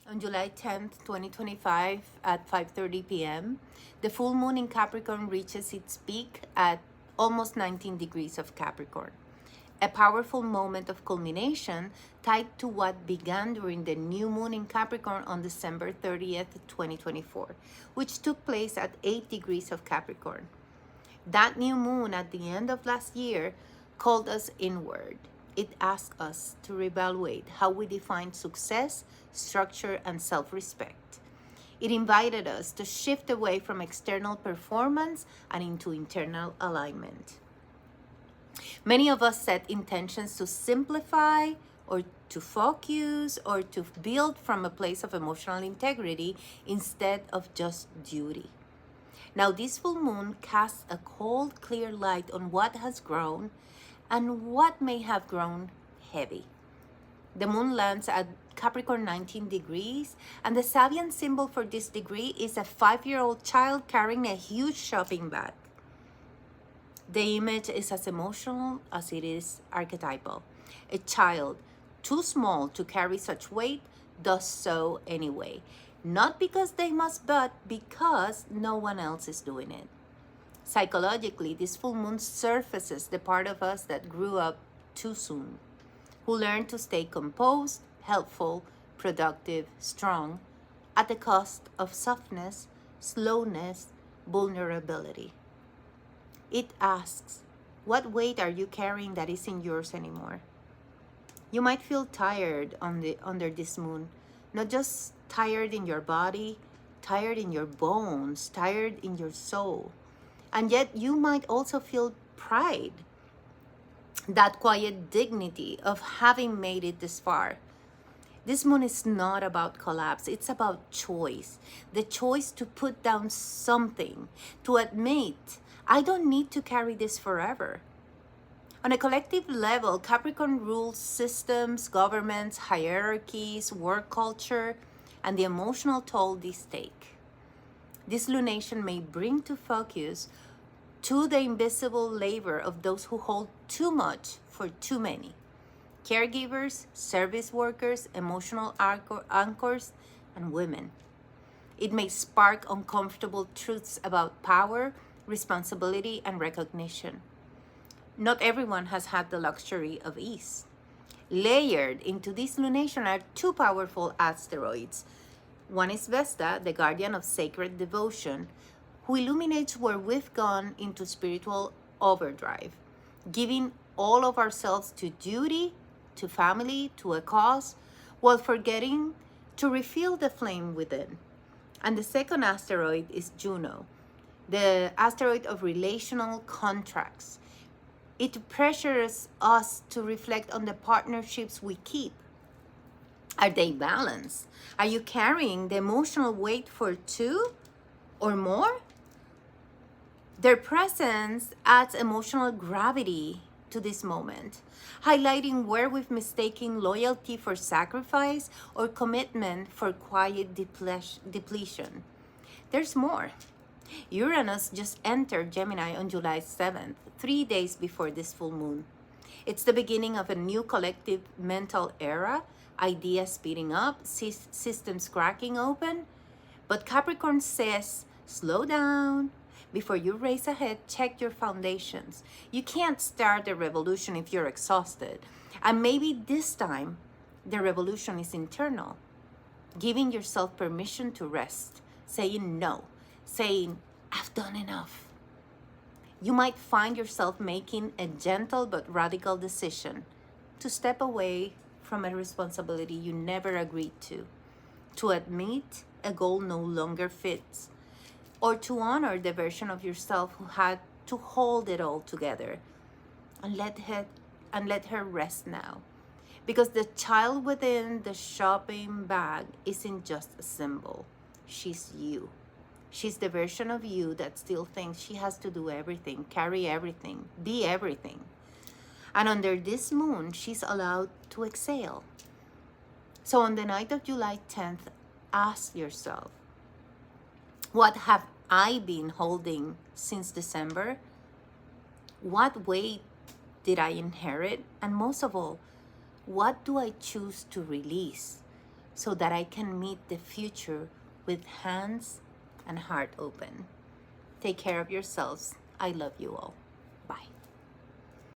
On July 10th, 2025 at 5:30 p.m., the full moon in Capricorn reaches its peak at almost 19 degrees of Capricorn. A powerful moment of culmination tied to what began during the new moon in Capricorn on December 30th, 2024, which took place at 8 degrees of Capricorn. That new moon at the end of last year called us inward. It asked us to reevaluate how we define success, structure, and self respect. It invited us to shift away from external performance and into internal alignment. Many of us set intentions to simplify or to focus or to build from a place of emotional integrity instead of just duty. Now, this full moon casts a cold, clear light on what has grown and what may have grown heavy. The moon lands at Capricorn 19 degrees, and the Sabian symbol for this degree is a 5-year-old child carrying a huge shopping bag. The image is as emotional as it is archetypal. A child too small to carry such weight does so anyway. Not because they must, but because no one else is doing it. Psychologically, this full moon surfaces the part of us that grew up too soon, who learned to stay composed, helpful, productive, strong, at the cost of softness, slowness, vulnerability. It asks, what weight are you carrying that isn't yours anymore? You might feel tired under this moon, not just tired in your body, tired in your bones, tired in your soul. And yet you might also feel pride, that quiet dignity of having made it this far. This moon is not about collapse, it's about choice. The choice to put down something, to admit, I don't need to carry this forever. On a collective level, Capricorn rules systems, governments, hierarchies, work culture, and the emotional toll these take. This lunation may bring to focus to the invisible labor of those who hold too much for too many. Caregivers, service workers, emotional anchors, and women. It may spark uncomfortable truths about power, responsibility, and recognition. Not everyone has had the luxury of ease. Layered into this lunation are two powerful asteroids. One is Vesta, the guardian of sacred devotion, who illuminates where we've gone into spiritual overdrive, giving all of ourselves to duty, to family, to a cause, while forgetting to refill the flame within. And the second asteroid is Juno, the asteroid of relational contracts. It pressures us to reflect on the partnerships we keep. Are they balanced? Are you carrying the emotional weight for two or more? Their presence adds emotional gravity to this moment, highlighting where we've mistaken loyalty for sacrifice or commitment for quiet depletion. There's more. Uranus just entered Gemini on July 7th, 3 days before this full moon. It's the beginning of a new collective mental era, ideas speeding up, systems cracking open. But Capricorn says, slow down. Before you race ahead, check your foundations. You can't start a revolution if you're exhausted. And maybe this time, the revolution is internal. Giving yourself permission to rest, saying no, saying, I've done enough. You might find yourself making a gentle but radical decision to step away from a responsibility you never agreed to admit a goal no longer fits, or to honor the version of yourself who had to hold it all together and let her rest now. Because the child within the shopping bag isn't just a symbol. She's you. She's the version of you that still thinks she has to do everything, carry everything, be everything. And under this moon, she's allowed to exhale. So on the night of July 10th, ask yourself, what have I been holding since December? What weight did I inherit? And most of all, what do I choose to release so that I can meet the future with hands and heart open. Take care of yourselves. I love you all. Bye.